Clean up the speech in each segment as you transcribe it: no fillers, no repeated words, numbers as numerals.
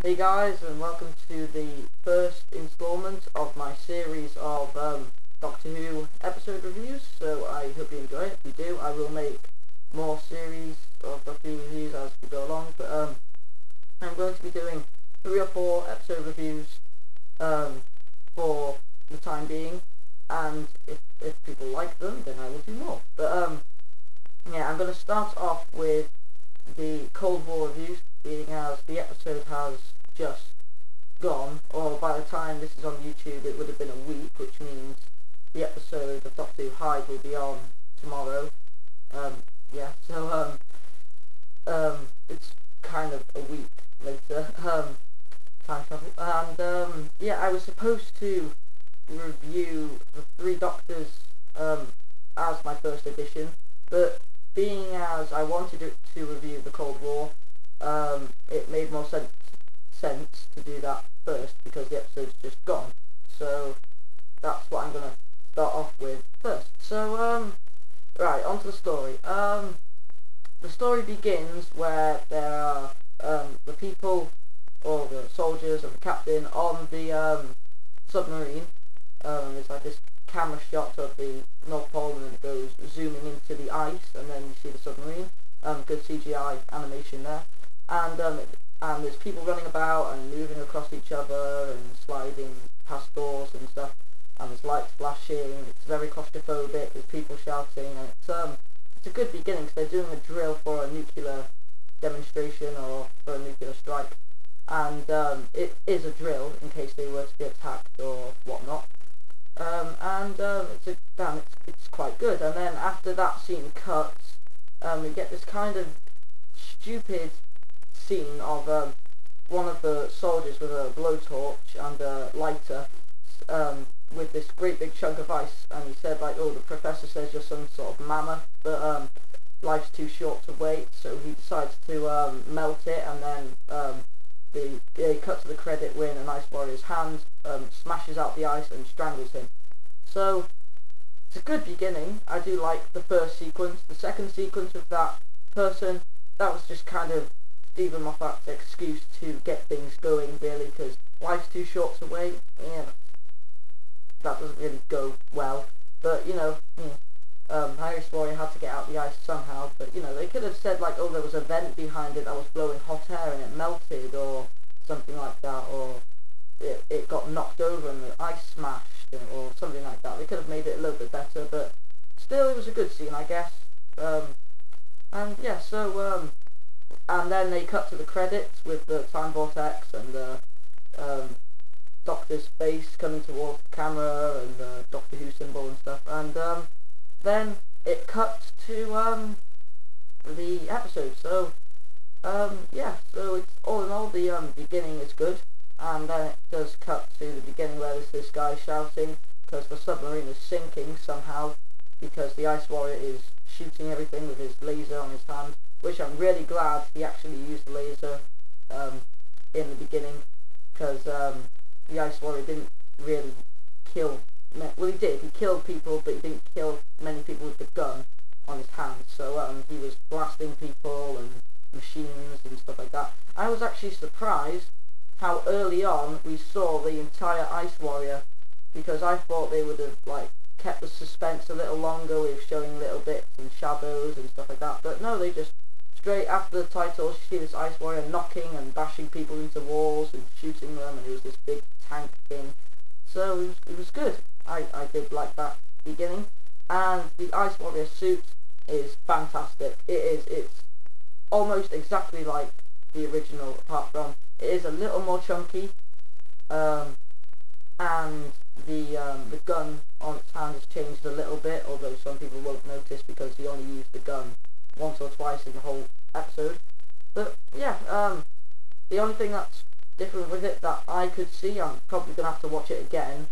Hey guys, and welcome to the first installment of my series of Doctor Who episode reviews. So I hope you enjoy it. If you do, I will make more series of Doctor Who reviews as we go along. But I'm going to be doing 3 or 4 episode reviews for the time being, and if people like them, then I will do more. But yeah, I'm going to start off with the Cold War reviews, being as the episode has just gone, or by the time this is on YouTube it would have been a week, which means the episode of Doctor Who Hyde will be on tomorrow. It's kind of a week later, time travel, and yeah, I was supposed to review the 3 Doctors as my first edition, but being as I wanted to review the Cold War, it made more sense to do that first because the episode's just gone. So that's what I'm gonna start off with first. So right, onto the story. The story begins where there are the people, or the soldiers and the captain on the submarine. There's like this camera shot of the North Pole, and then it goes zooming into the ice, and then you see the submarine. Good CGI animation there, and there's people running about and moving across each other and sliding past doors and stuff, and there's lights flashing. It's very claustrophobic. There's people shouting, and it's a good beginning because they're doing a drill for a nuclear demonstration or for a nuclear strike, and it is a drill in case they were to be attacked or whatnot. It's quite good. And then after that scene cuts, we get this kind of stupid scene of one of the soldiers with a blowtorch and a lighter, with this great big chunk of ice, and he said like, oh, the professor says you're some sort of mammoth, but life's too short to wait, so he decides to melt it, and then they cut to the credit when an Ice Warrior's hand smashes out the ice and strangles him. So it's a good beginning. I do like the first sequence. The second sequence of that person, that was just kind of Stephen Moffat's excuse to get things going, really, because life's too short to wait. Yeah, that doesn't really go well. But Ice Warrior had to get out the ice somehow. But they could have said like, oh, there was a vent behind it that was blowing hot air and it melted, or something like that, or it got knocked over and the ice smashed, or something like that. They could have made it a little bit better, but still, it was a good scene, I guess. And yeah, so and then they cut to the credits with the time vortex and the Doctor's face coming towards the camera and the Doctor Who symbol and stuff, and then it cuts to the episode. So yeah, so it's all in all, the beginning is good, and then it does cut to the beginning where there's this guy shouting because the submarine is sinking somehow, because the Ice Warrior is shooting everything with his laser on his hand, which I'm really glad he actually used the laser in the beginning, because the Ice Warrior didn't really kill, well, he did, he killed people, but he didn't kill many people with the gun on his hand. So he was blasting people and machines and stuff like that. I was actually surprised how early on we saw the entire Ice Warrior, because I thought they would have like kept the suspense a little longer with showing little bits and shadows and stuff like that, but no, they just straight after the titles, you see this Ice Warrior knocking and bashing people into walls and shooting them, and it was this big tank thing. So it was good. I did like that beginning, and the Ice Warrior suit is fantastic. It's almost exactly like the original, apart from it is a little more chunky, and the gun on its hand has changed a little bit, although some people won't notice because he only used the gun once or twice in the whole episode. But yeah, the only thing that's different with it that I could see, I'm probably going to have to watch it again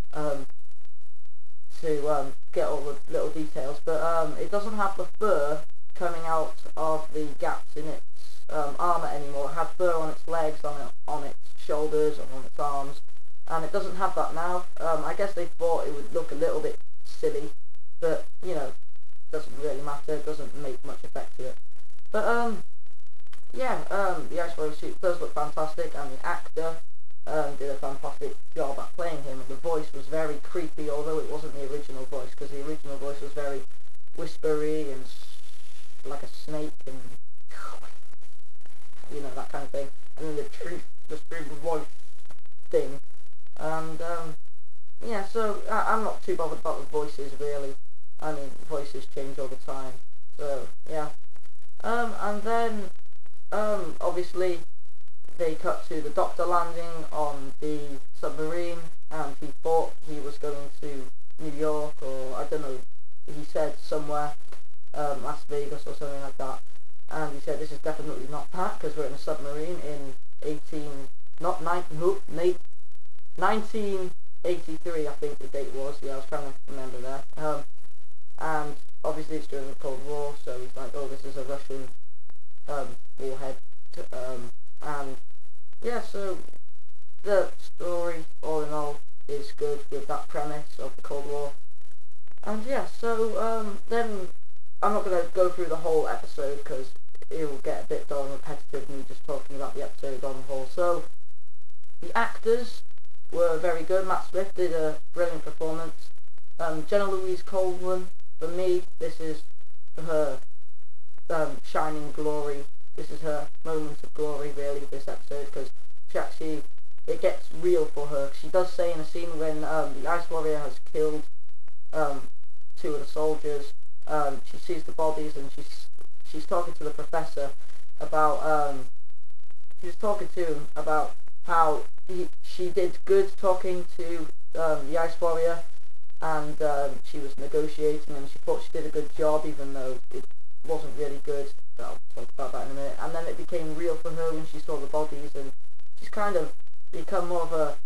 to get all the little details, but it doesn't have the fur coming out of the gaps in its armour anymore. It had fur on its legs, on its shoulders, and on its arms, and it doesn't have that now. I guess they thought it would look a little bit silly, but doesn't really matter. It doesn't make much effect to it. But yeah, the Ice Warrior suit does look fantastic, and the actor did a fantastic job at playing him. The voice was very creepy, although it wasn't the original voice, because the original voice was very whispery and like a snake and that kind of thing. And then the big voice thing, and yeah. So I'm not too bothered about the voices really. I mean, voices change all the time. So yeah. And then obviously they cut to the Doctor landing on the submarine, and he thought he was going to New York, or I don't know, he said somewhere, Las Vegas or something like that, and he said this is definitely not that, because we're in a submarine in 1983, I think the date was, yeah, I was trying to remember there, and obviously it's during the Cold War, so he's like, oh, this is a Russian warhead, and yeah, so the story, all in all, is good with that premise of the Cold War. And yeah, so then I'm not going to go through the whole episode because it will get a bit dull and repetitive, me just talking about the episode on the whole. So the actors were very good. Matt Smith did a brilliant performance. Jenna Louise Coleman, for me, this is her shining glory. This is her moment of glory, really, this episode, because it gets real for her. She does say in a scene when the Ice Warrior has killed two of the soldiers, she sees the bodies, and she's talking to the professor about she's talking to him about how she did good talking to the Ice Warrior, and she was negotiating, and she thought she did a good job, even though it wasn't really good. I'll talk about that in a minute. And then it became real for her when she saw the bodies, and she's kind of become more of a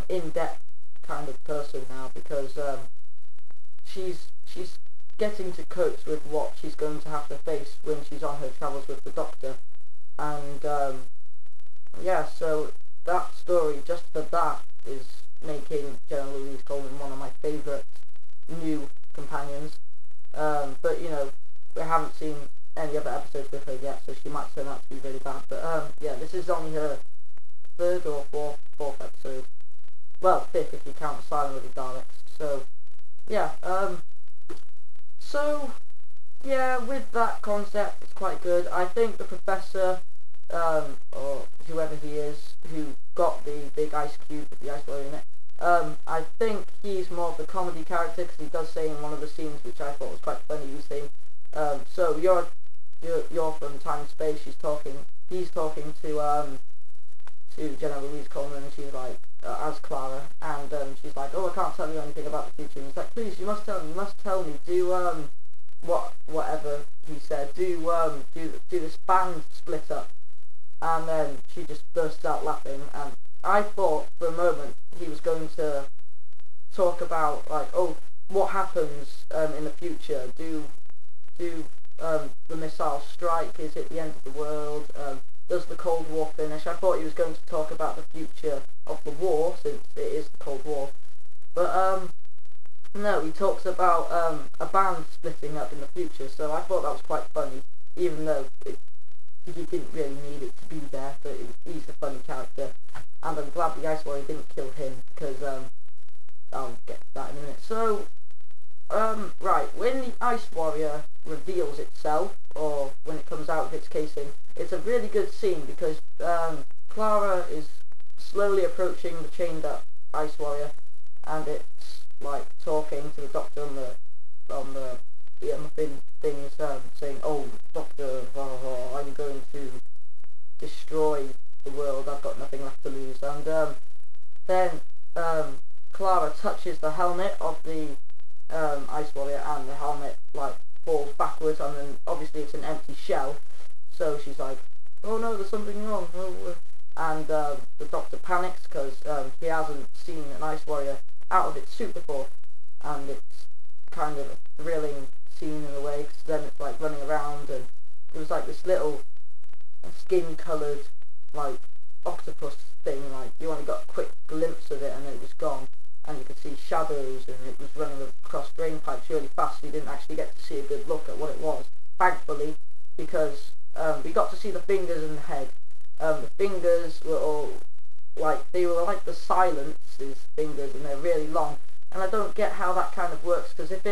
in-depth kind of person now, because she's getting to cope with what she's going to have to face when she's on her travels with the Doctor. And yeah, so that story, just for that, is making Jenna Louise Coleman one of my favourite new companions. But we haven't seen any other episodes with her yet, so she might turn out to be really bad. But yeah, this is only her third or fourth episode. Well, fifth if you count Asylum of the Daleks. So yeah, so yeah, with that concept, it's quite good. I think the professor, or whoever he is, who got the big ice cube with the ice warrior in it, I think he's more of the comedy character, because he does say in one of the scenes, which I thought was quite funny, he's saying, so you're from time and space. He's talking to Jenna Louise Coleman, and she's like, as Clara, and she's like, oh, I can't tell you anything about the future. And he's like, please, you must tell me, do whatever he said, do this band split up. And then she just bursts out laughing, and I thought for a moment he was going to talk about, like, oh, what happens in the future, do the missiles strike, is it the end of the world, does the Cold War finish? I thought he was going to talk about the future of the war, since it is the Cold War, but no, he talks about a band splitting up in the future, so I thought that was quite funny, even though he didn't really need it to be there, but he's a funny character, and I'm glad the Ice Warrior didn't kill him, because I'll get to that in a minute. So right, when the Ice Warrior reveals itself, or when it comes out of its casing, it's a really good scene, because Clara is slowly approaching the chained up Ice Warrior, and it's like talking to the Doctor on the thing is saying, oh, Doctor, I'm going to destroy the world, I've got nothing left to lose. And then Clara touches the helmet of the Ice Warrior, and the helmet like falls backwards, and then obviously it's an empty shell, so she's like, oh no, there's something wrong. And the Doctor panics, because he hasn't seen an Ice Warrior out of its suit before, and it's kind of a thrilling scene in a way, because then it's like running around, and it was like this little skin coloured like octopus thing, like you only got a quick glimpse of it and then it was gone, and you could see shadows, and it was running across drain pipes really fast, so you didn't actually get to see a good look at what it was, thankfully, because we got to see the fingers and the head. The fingers were all they were like the Silence's fingers, and they're really long. And I don't get how that kind of works, because if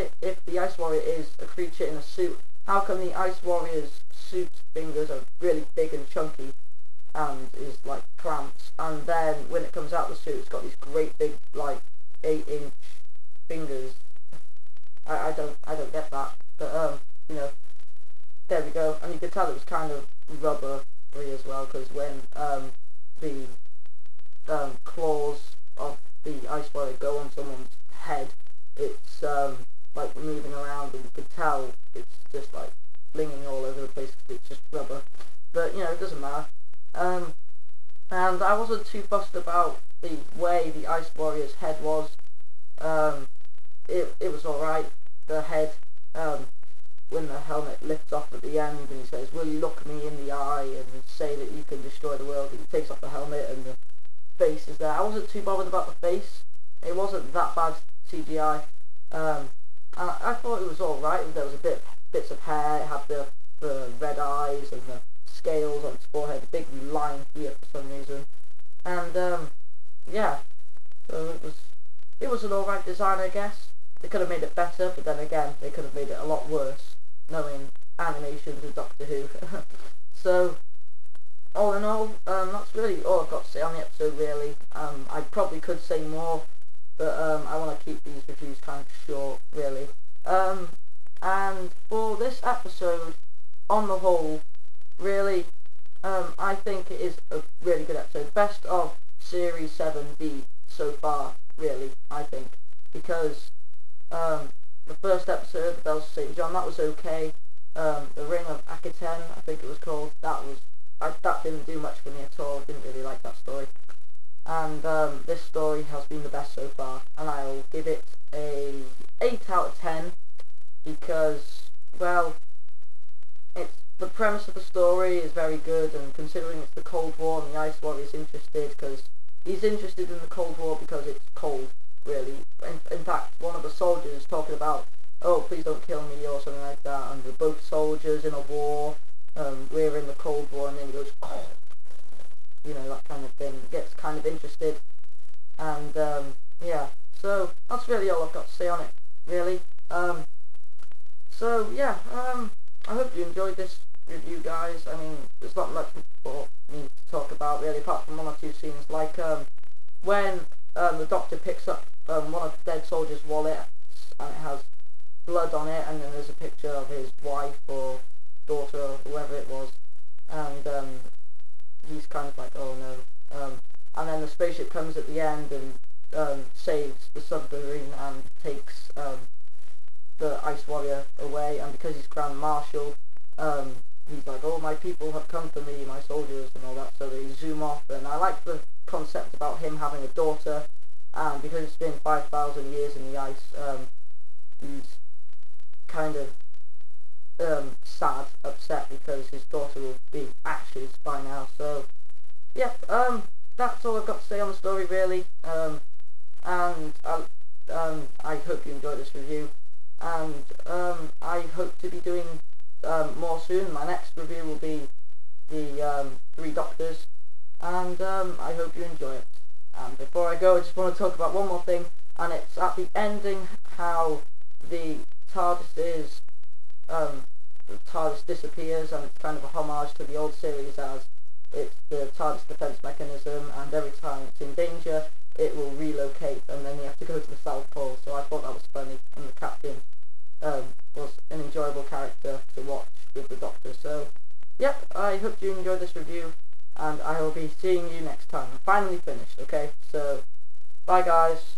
the Ice Warrior is a creature in a suit, how come the Ice Warrior's suit's fingers are really big and chunky and is like clamps, and then when it comes out of the suit it's got these great big 8-inch fingers? I don't get that, but there we go. And you could tell it was kind of rubbery as well, because when the claws of the Ice Warrior go on someone's head, it's moving around, and you could tell it's just flinging all over the place because it's just rubber. But it doesn't matter. And I wasn't too fussed about the way the Ice Warrior's head was. It was alright. The head, when the helmet lifts off at the end and he says, "Will you look me in the eye and say that you can destroy the world?" And he takes off the helmet and the face is there. I wasn't too bothered about the face. It wasn't that bad CGI. And I thought it was alright. There was bits of hair. It had the red eyes and the scales on its forehead, a big line here for some reason. And yeah, so it was an alright design, I guess. They could have made it better, but then again, they could have made it a lot worse, knowing animations with Doctor Who. So, all in all, that's really all I've got to say on the episode, really. I probably could say more, but I want to keep these reviews kind of short, really. And for this episode, on the whole, really, I think it is a really good episode. Best of Series 7B so far, really, I think. Because the first episode, The Bells of St. John, that was okay. The Ring of Akiten, I think it was called, that didn't do much for me at all. I didn't really like that story. And this story has been the best so far, and I'll give it a 8 out of 10, because, well, the premise of the story is very good, and considering it's the Cold War and the Ice Warrior is interested, because he's interested in the Cold War because it's cold, really. In fact, one of the soldiers talking about, "Oh, please don't kill me," or something like that, and we're both soldiers in a war, we're in the Cold War, and then he goes, "Oh," that kind of thing. Gets kind of interested, and yeah, so that's really all I've got to say on it, really. So yeah, I hope you enjoyed this review, guys. I mean, there's not much for me to talk about, really, apart from one or two scenes, like when the Doctor picks up one of the dead soldiers' wallets, and it has blood on it, and then there's a picture of his wife or daughter or whoever it was, and he's kind of like, "Oh no," and then the spaceship comes at the end and saves the submarine and takes the Ice Warrior away, and because he's Grand Marshal, he's like, "Oh, my people have come for me, my soldiers," and all that, so they zoom off. And I like the concept about him having a daughter, and because it's been 5,000 years in the ice, he's kind of sad, upset, because his daughter will be ashes by now. So yeah, that's all I've got to say on the story, really. And I hope you enjoyed this review, and I hope to be doing more soon. My next review will be the 3 Doctors, and I hope you enjoy it. And before I go, I just want to talk about one more thing, and it's at the ending how the TARDIS disappears, and it's kind of a homage to the old series, as it's the TARDIS defense mechanism, and every time it's in danger it will relocate, and then you have to go to the South Pole. So I thought that was funny, and the captain was an enjoyable character to watch with the Doctor. So yep, I hope you enjoyed this review, and I will be seeing you next time. I'm finally finished, okay? So bye, guys.